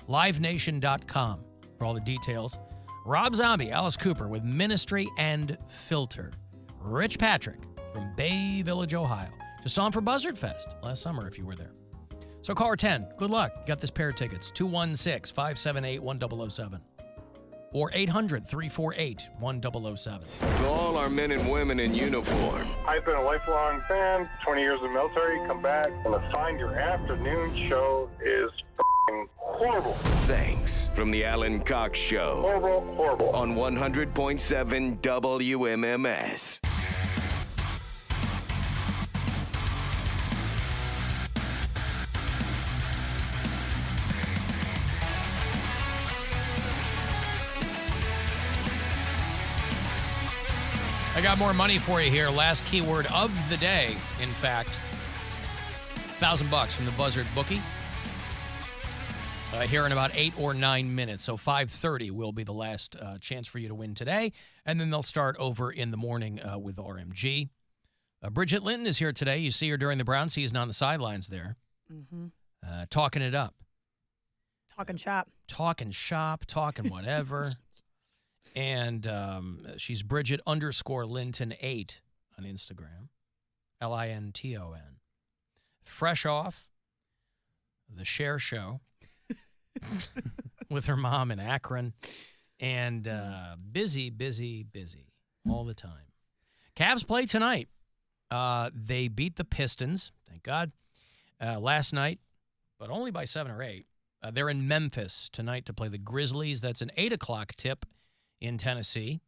livenation.com for all the details. Rob Zombie, Alice Cooper with Ministry and Filter. Rich Patrick from Bay Village, Ohio. Just on for Buzzard Fest last summer if you were there. So caller 10, good luck. You got this pair of tickets. 216-578-1007. Or 800-348-1007. To all our men and women in uniform. I've been a lifelong fan, 20 years in the military, come back, and to find your afternoon show is f***ing horrible. Thanks from the Alan Cox Show. Horrible, horrible. On 100.7 WMMS. I got more money for you here. Last keyword of the day, in fact. $1,000 from the Buzzard bookie. Here in about 8 or 9 minutes. So 5:30 will be the last chance for you to win today. And then they'll start over in the morning with RMG. Bridget Linton is here today. You see her during the Brown season on the sidelines there. Mm-hmm. Talking it up. Talking shop. Talking shop, talking whatever. And she's Bridget_Linton8 on Instagram. Linton. Fresh off the Share Show with her mom in Akron. And busy all the time. Cavs play tonight. They beat the Pistons, thank God, last night, but only by 7 or 8. They're in Memphis tonight to play the Grizzlies. That's an 8 o'clock tip in Tennessee.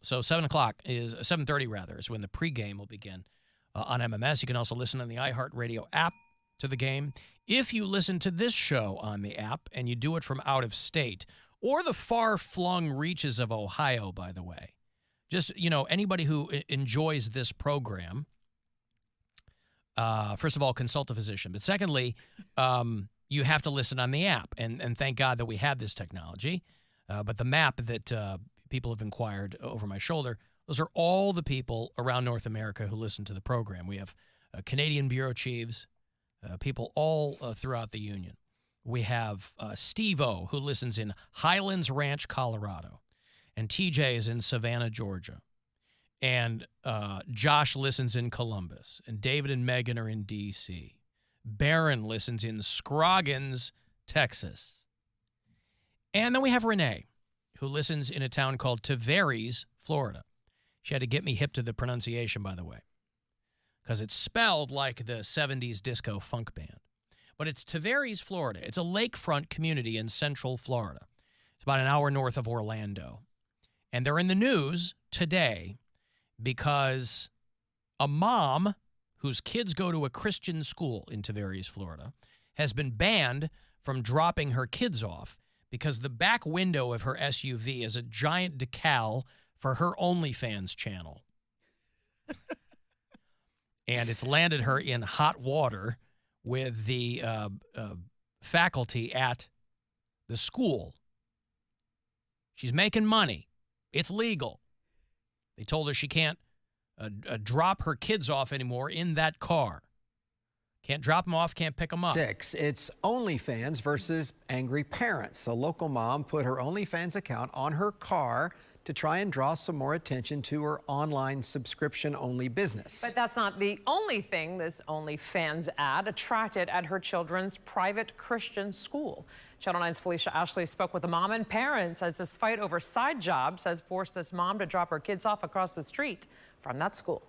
So 7:30 rather, is when the pregame will begin on MMS. You can also listen on the iHeartRadio app to the game. If you listen to this show on the app and you do it from out of state or the far-flung reaches of Ohio, by the way, just, anybody who enjoys this program, first of all, consult a physician. But secondly, you have to listen on the app. And thank God that we have this technology. But the map that people have inquired over my shoulder, those are all the people around North America who listen to the program. We have Canadian bureau chiefs, people all throughout the Union. We have Steve-O, who listens in Highlands Ranch, Colorado. And TJ is in Savannah, Georgia. And Josh listens in Columbus. And David and Megan are in D.C. Barron listens in Scroggins, Texas. And then we have Renee, who listens in a town called Tavares, Florida. She had to get me hip to the pronunciation, by the way, because it's spelled like the 70s disco funk band. But it's Tavares, Florida. It's a lakefront community in central Florida. It's about an hour north of Orlando. And they're in the news today because a mom whose kids go to a Christian school in Tavares, Florida, has been banned from dropping her kids off because the back window of her SUV is a giant decal for her OnlyFans channel. And it's landed her in hot water with the faculty at the school. She's making money. It's legal. They told her she can't drop her kids off anymore in that car. Can't drop them off, can't pick them up. 6, it's OnlyFans versus angry parents. A local mom put her OnlyFans account on her car to try and draw some more attention to her online subscription-only business. But that's not the only thing this OnlyFans ad attracted at her children's private Christian school. Channel 9's Felicia Ashley spoke with the mom and parents as this fight over side jobs has forced this mom to drop her kids off across the street from that school.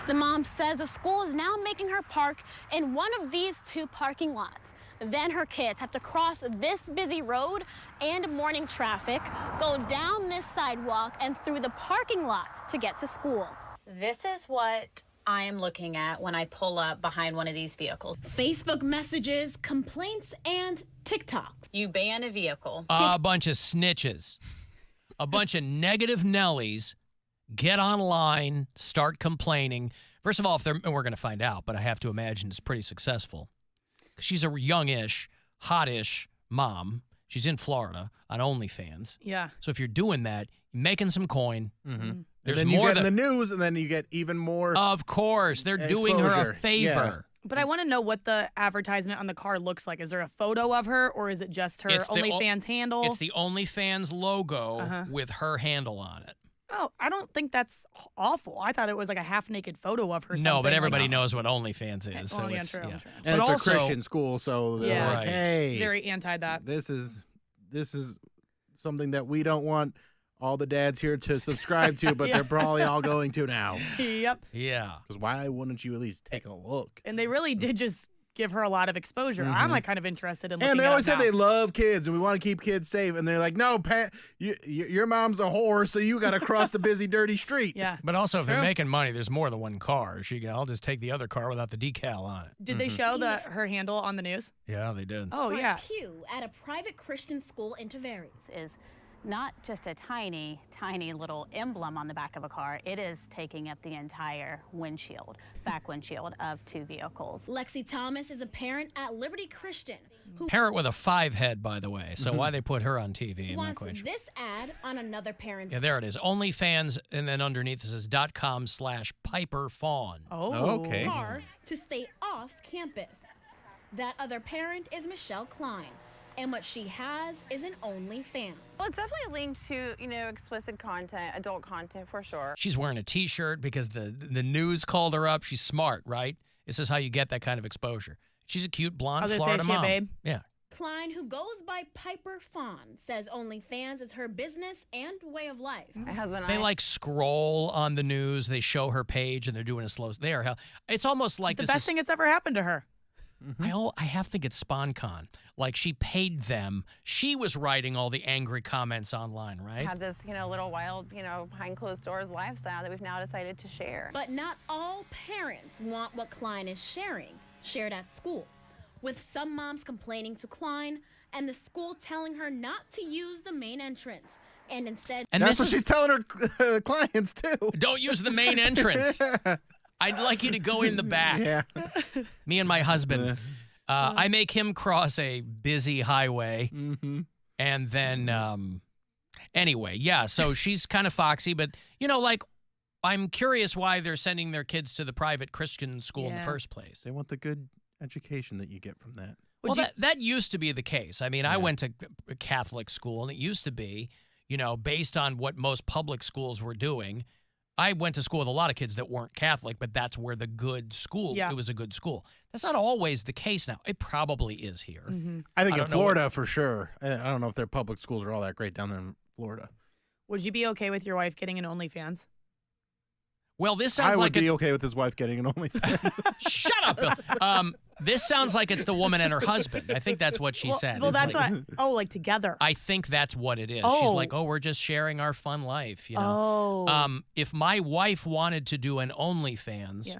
The mom says the school is now making her park in one of these 2 parking lots. Then her kids have to cross this busy road and morning traffic, go down this sidewalk and through the parking lot to get to school. This is what I am looking at when I pull up behind one of these vehicles. Facebook messages, complaints, and TikToks. You ban a vehicle. A bunch of snitches. A bunch of negative Nellies get online, start complaining. First of all, and we're going to find out, but I have to imagine it's pretty successful. She's a youngish, hottish mom. She's in Florida on OnlyFans. Yeah. So if you're doing that, you're making some coin. Mm-hmm. There's then more you get in the news, and then you get even more. Of course, they're doing her a favor. But I want to know what the advertisement on the car looks like. Is there a photo of her, or is it just her OnlyFans handle? It's the OnlyFans logo with her handle on it. Oh, I don't think that's awful. I thought it was like a half-naked photo of her. No, but everybody knows what OnlyFans is. So yeah, it's, true. yeah. And but it's a Christian school, so they're like, hey. Very anti that. This is something that we don't want all the dads here to subscribe to, but they're probably all going to now. Yep. Yeah. Because why wouldn't you at least take a look? And they really did just give her a lot of exposure. I'm like kind of interested in looking And they always it say up they now. love kids and we want to keep kids safe. And they're like, no, Pat, your mom's a whore, so you got to cross the busy, dirty street. Yeah. But also, if they're making money, there's more than one car. I'll just take the other car without the decal on it. Did they show her handle on the news? Yeah, they did. Oh, Front yeah. pew at a private Christian school in Tavares is not just a tiny, tiny little emblem on the back of a car. It is taking up the entire back windshield of 2 vehicles. Lexi Thomas is a parent at Liberty Christian who Parent with a 5 head, by the way. So why they put her on TV? I'm not wants quite sure. this ad on another parent's Yeah, there it is. OnlyFans, and then underneath it says .com/PiperFawn. Oh, okay. car to stay off campus. That other parent is Michelle Klein. And what she has is an OnlyFans. Well, it's definitely linked to, explicit content, adult content for sure. She's wearing a T-shirt because the news called her up. She's smart, right? This is how you get that kind of exposure. She's a cute blonde Florida mom. Babe. Yeah. Klein, who goes by Piper Fawn, says OnlyFans is her business and way of life. My husband and They I, scroll on the news. They show her page and they're doing a slow. They are hell. It's almost like The best thing that's ever happened to her. I have to think it's SpawnCon. Like she paid them. She was writing all the angry comments online, right? have this, little wild, behind closed doors lifestyle that we've now decided to share. But not all parents want what Klein is shared at school. With some moms complaining to Klein and the school telling her not to use the main entrance and instead... And That's what she's telling her clients, too. Don't use the main entrance. I'd like you to go in the back. Yeah. Me and my husband. I make him cross a busy highway. And then, anyway, yeah, so she's kind of foxy. But, I'm curious why they're sending their kids to the private Christian school in the first place. They want the good education that you get from that. Well, that used to be the case. I mean, I went to a Catholic school, and it used to be, based on what most public schools were doing. I went to school with a lot of kids that weren't Catholic, but that's where the good school, it was a good school. That's not always the case now. It probably is here. I think in Florida, for sure. I don't know if their public schools are all that great down there in Florida. Would you be okay with your wife getting an OnlyFans? Well, this sounds I like would be okay with his wife getting an OnlyFans. Shut up, Bill. This sounds like it's the woman and her husband. I think that's what she said. Well, It's that's like, what. Oh, like together. I think that's what it is. She's Oh. like, we're just sharing our fun life. Oh. If my wife wanted to do an OnlyFans,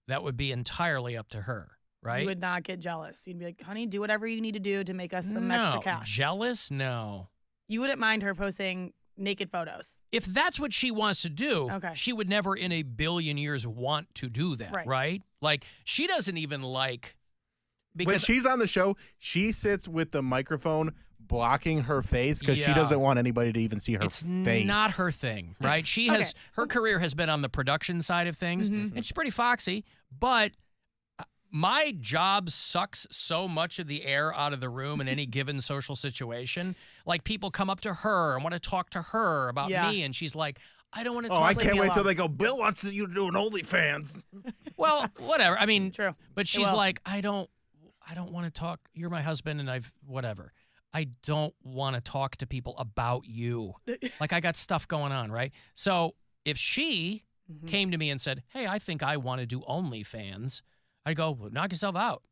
that would be entirely up to her, right? You would not get jealous. You'd be like, honey, do whatever you need to do to make us some extra cash. Jealous? No. You wouldn't mind her posting naked photos. If that's what she wants to do, Okay. she would never in a billion years want to do that, right? Like, she doesn't even like... When Because she's on the show, she sits with the microphone blocking her face because she Yeah. doesn't want anybody to even see her it's face. not her thing, right? She has her career has been on the production side of things, and she's pretty foxy. But my job sucks so much of the air out of the room in any given social situation. Like people come up to her and want to talk to her about me, and she's like, "I don't want to." Oh, talk I to can't you wait about-" till they go, Bill wants you to do an OnlyFans. Well, whatever. I mean, True. But she's like, I don't want to talk. You're my husband, and whatever. I don't want to talk to people about you. Like I got stuff going on, right? So if she came to me and said, "Hey, I think I want to do OnlyFans," I'd go, well, knock yourself out.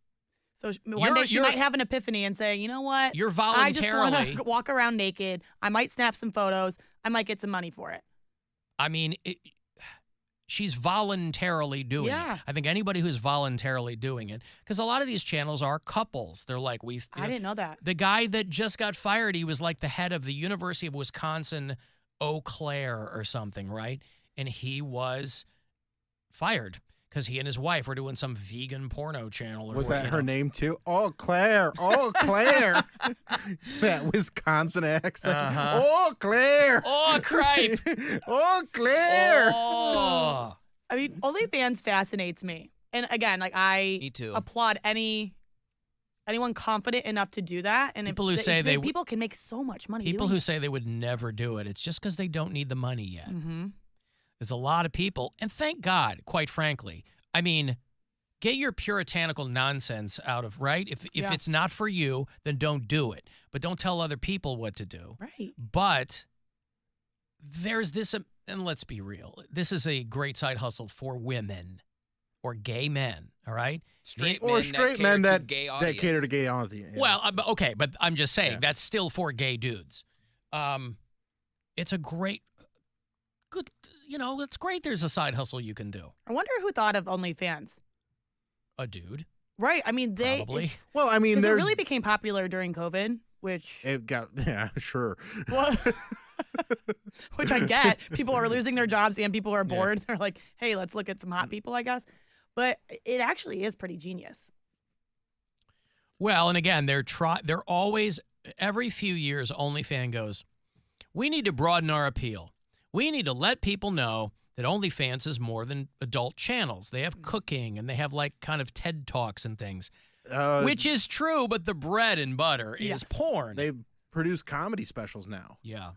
So one day she might have an epiphany and say, you know what? You're I just want voluntarily. to walk around naked. I might snap some photos. I might get some money for it. I mean, she's voluntarily doing it. I think anybody who's voluntarily doing it, because a lot of these channels are couples. They're like, I didn't know that. The guy that just got fired, he was like the head of the University of Wisconsin, Eau Claire or something, right? And he was fired because he and his wife were doing some vegan porno channel. Or Was that her name too? Oh, Claire. Oh, Claire. That Wisconsin accent. Oh, Claire. Oh, cripe. Oh, Claire. Oh. I mean, OnlyFans fascinates me. And again, like I Me too. applaud anyone confident enough to do that. And People who say people can make so much money. People doing who say they would never do it, it's just because they don't need the money yet. Mm-hmm. There's a lot of people, and thank God, quite frankly. I mean, get your puritanical nonsense out of, right? If it's not for you, then don't do it. But don't tell other people what to do. Right. But there's this, and let's be real, this is a great side hustle for women or gay men, all right? Straight men that gay cater to gay audience. Yeah. Well, okay, but I'm just saying, that's still for gay dudes. It's a great, good, it's great there's a side hustle you can do. I wonder who thought of OnlyFans. A dude. Right. I mean, Probably. Well, I mean, it really became popular during COVID, which it got, sure. Well, which I get. People are losing their jobs and people are bored. They're like, hey, let's look at some hot people, I guess. But it actually is pretty genius. Well, and again, they're always, every few years, OnlyFans goes, we need to broaden our appeal. We need to let people know that OnlyFans is more than adult channels. They have cooking and they have like kind of TED Talks and things, which is true, but the bread and butter is porn. They produce comedy specials now. Yeah.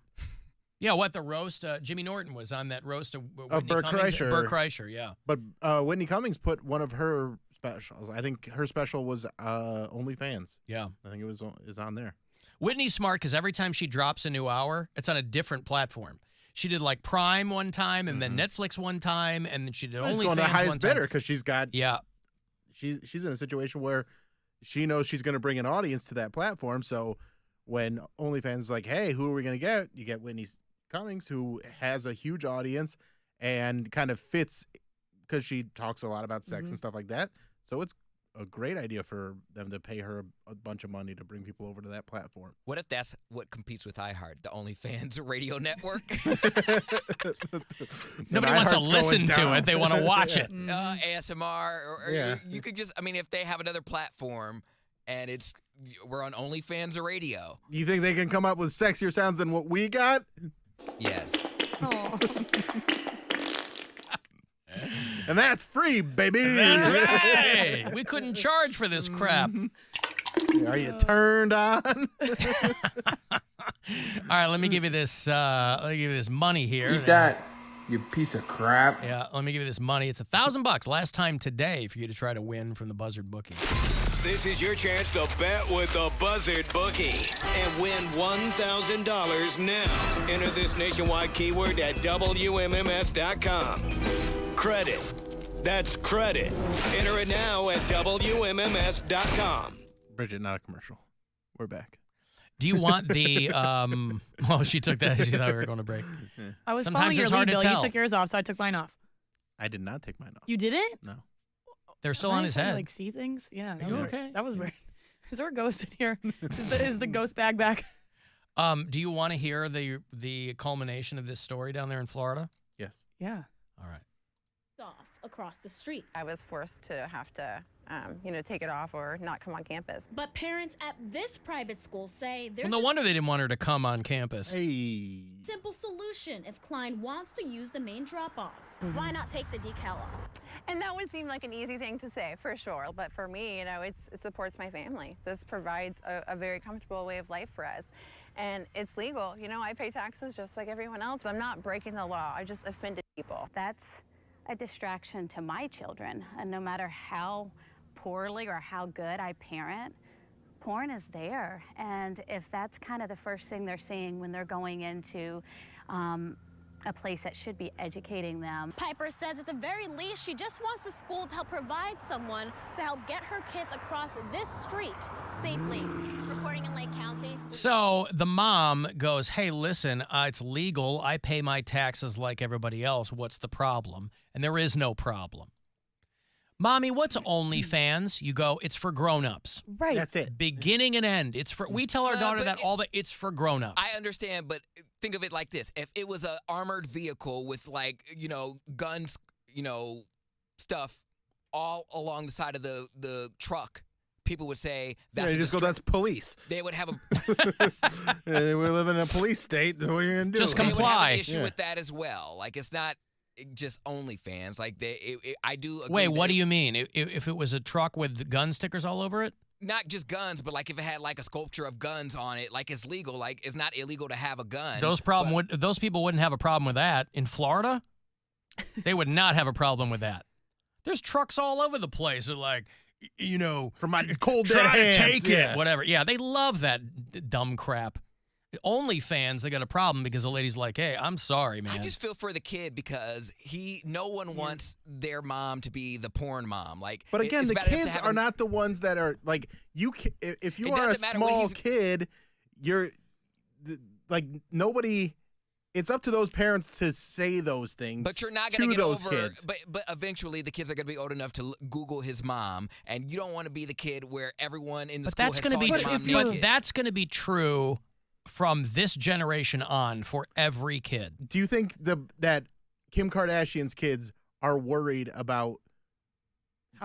Yeah, the roast? Jimmy Norton was on that roast of Bert Kreischer. Bert Kreischer, yeah. But Whitney Cummings put one of her specials. I think her special was OnlyFans. Yeah. I think is on there. Whitney's smart because every time she drops a new hour, it's on a different platform. She did like Prime one time and then Netflix one time, and then she did OnlyFans one time. She's going to highest bidder because she's got... Yeah. She's in a situation where she knows she's going to bring an audience to that platform, so when OnlyFans is like, hey, who are we going to get? You get Whitney Cummings, who has a huge audience and kind of fits because she talks a lot about sex and stuff like that. So it's a great idea for them to pay her a bunch of money to bring people over to that platform. What if that's what competes with iHeart, the OnlyFans radio network? Nobody wants to listen to it. They want to watch it. ASMR. Or you could just, if they have another platform and we're on OnlyFans or radio. You think they can come up with sexier sounds than what we got? Yes. And that's free, baby. That's right. We couldn't charge for this crap. Are you turned on? All right, let me give you this. Let me give you this money here. Eat that, you piece of crap. Yeah, let me give you this money. It's $1,000. Last time today for you to try to win from the Buzzard bookie. This is your chance to bet with the Buzzard bookie and win $1,000 now. Enter this nationwide keyword at WMMS.com. Credit. That's credit. Enter it now at WMMS.com. Bridget, not a commercial. We're back. Do you want the, she took that. She thought we were going to break. I was Sometimes following your it's lead, hard to Bill. tell. You took yours off, so I took mine off. I did not take mine off. You didn't? No. They're still Am I on his supposed to, head. like, see things? Yeah. Are you okay? That was weird. Is there a ghost in here? Is the ghost bag back? Do you want to hear the culmination of this story down there in Florida? Yes. Yeah. All right. Off across the street. I was forced to have to, take it off or not come on campus. But parents at this private school say there's Well, no wonder they didn't want her to come on campus. Hey. a simple solution if Klein wants to use the main drop-off. Why not take the decal off? And that would seem like an easy thing to say, for sure. But for me, it supports my family. This provides a very comfortable way of life for us. And it's legal. I pay taxes just like everyone else. I'm not breaking the law. I just offended people. That's a distraction to my children. And no matter how poorly or how good I parent, porn is there. And if that's kind of the first thing they're seeing when they're going into a place that should be educating them. Piper says at the very least, she just wants the school to help provide someone to help get her kids across this street safely. Reporting in Lake County. So the mom goes, hey, listen, it's legal. I pay my taxes like everybody else. What's the problem? And there is no problem. Mommy, what's OnlyFans? You go, it's for grown-ups. Right. That's it. Beginning and end. We tell our daughter that it's for grown-ups. I understand, but think of it like this. If it was an armored vehicle with guns, stuff all along the side of the truck, people would say that's you just go, that's police. They would have a we live in a police state. What are you going to do? Just they would have comply. an issue with that as well. Like, it's not just OnlyFans. Like I do. Agree Wait, what do you mean? If it was a truck with gun stickers all over it? Not just guns, but like if it had like a sculpture of guns on it, like it's legal. Like it's not illegal to have a gun. Those people wouldn't have a problem with that. In Florida, they would not have a problem with that. There's trucks all over the place. They're like, from my cold dead try hands. to take it, whatever. Yeah, they love that dumb crap. OnlyFans, they got a problem because the lady's like, hey, I'm sorry, man. I just feel for the kid because no one wants their mom to be the porn mom. Like, but again, the kids are not the ones that are like if you are a small kid, you're like nobody. It's up to those parents to say those things. But you're not going to get those over. Kids. But eventually, the kids are going to be old enough to Google his mom, and you don't want to be the kid where everyone in the school has saw your mom naked. But that's going to be true from this generation on for every kid. Do you think that Kim Kardashian's kids are worried about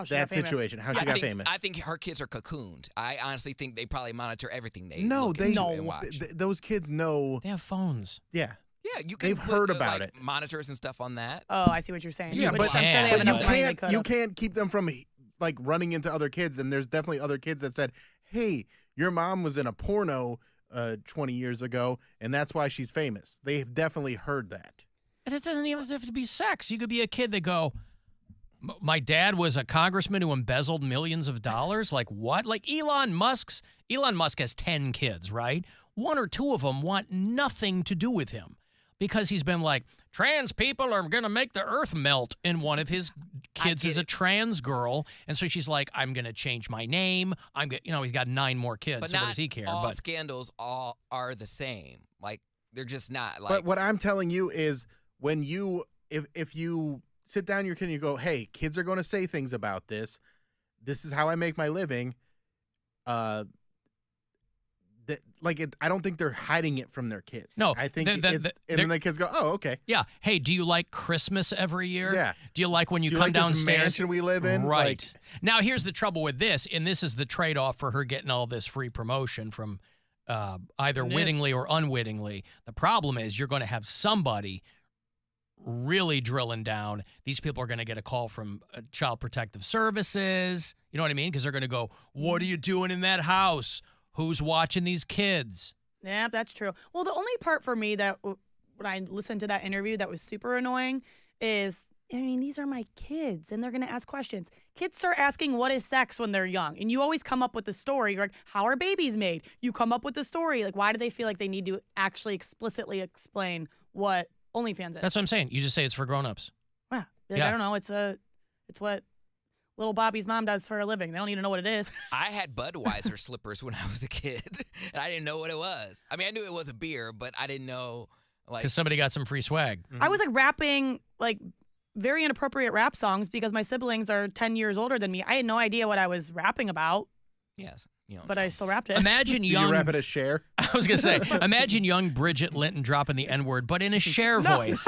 that situation? How she got famous? I think her kids are cocooned. I honestly think they probably monitor everything they and watch. Those kids know. They have phones. Yeah. Yeah, you can they've heard about it. Monitors and stuff on that. Oh, I see what you're saying. Yeah, but I'm sure they have enough money you can't keep them from like running into other kids. And there's definitely other kids that said, "Hey, your mom was in a porno 20 years ago, and that's why she's famous." They've definitely heard that. And it doesn't even have to be sex. You could be a kid that go, my dad was a congressman who embezzled millions of dollars. Like what? Like Elon Musk has 10 kids, right? 1 or 2 of them want nothing to do with him because he's been like, trans people are going to make the earth melt. And one of his kids is a trans girl. And so she's like, I'm going to change my name. He's got 9 more kids. But so what does he care? All scandals are the same. Like, they're just not. Like, but what I'm telling you is when if you sit down your kid and you go, hey, kids are going to say things about this. This is how I make my living. I don't think they're hiding it from their kids. No, I think and then the kids go, oh, okay. Yeah. Hey, do you like Christmas every year? Yeah. Do you like when you come like downstairs? This mansion we live in? Right. Now, here's the trouble with this, and this is the trade-off for her getting all this free promotion from either wittingly or unwittingly. The problem is you're going to have somebody really drilling down. These people are going to get a call from Child Protective Services. You know what I mean? Because they're going to go, what are you doing in that house? Who's watching these kids? Yeah, that's true. Well, the only part for me that when I listened to that interview that was super annoying is, these are my kids and they're going to ask questions. Kids start asking what is sex when they're young. And you always come up with the story. You're like, how are babies made? You come up with the story. Like, why do they feel like they need to actually explicitly explain what OnlyFans is? That's what I'm saying. You just say it's for grown-ups. Yeah. I don't know. It's what little Bobby's mom does for a living. They don't need to know what it is. I had Budweiser slippers when I was a kid, and I didn't know what it was. I mean, I knew it was a beer, but I didn't know. Because somebody got some free swag. Mm-hmm. I was rapping very inappropriate rap songs because my siblings are 10 years older than me. I had no idea what I was rapping about. Yes. But I still rapped it. Imagine young. Did you rap it as Cher? I was going to say, imagine young Bridget Linton dropping the N-word, but in a Cher voice.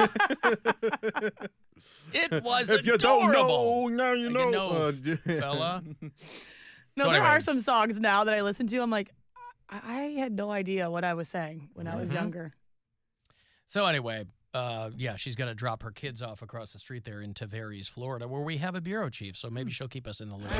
It was if you adorable. Don't know, now you know. Fella. No, there are some songs now that I listen to. I'm like, I had no idea what I was saying when I was younger. So anyway, she's going to drop her kids off across the street there in Tavares, Florida, where we have a bureau chief. So maybe she'll keep us in the loop.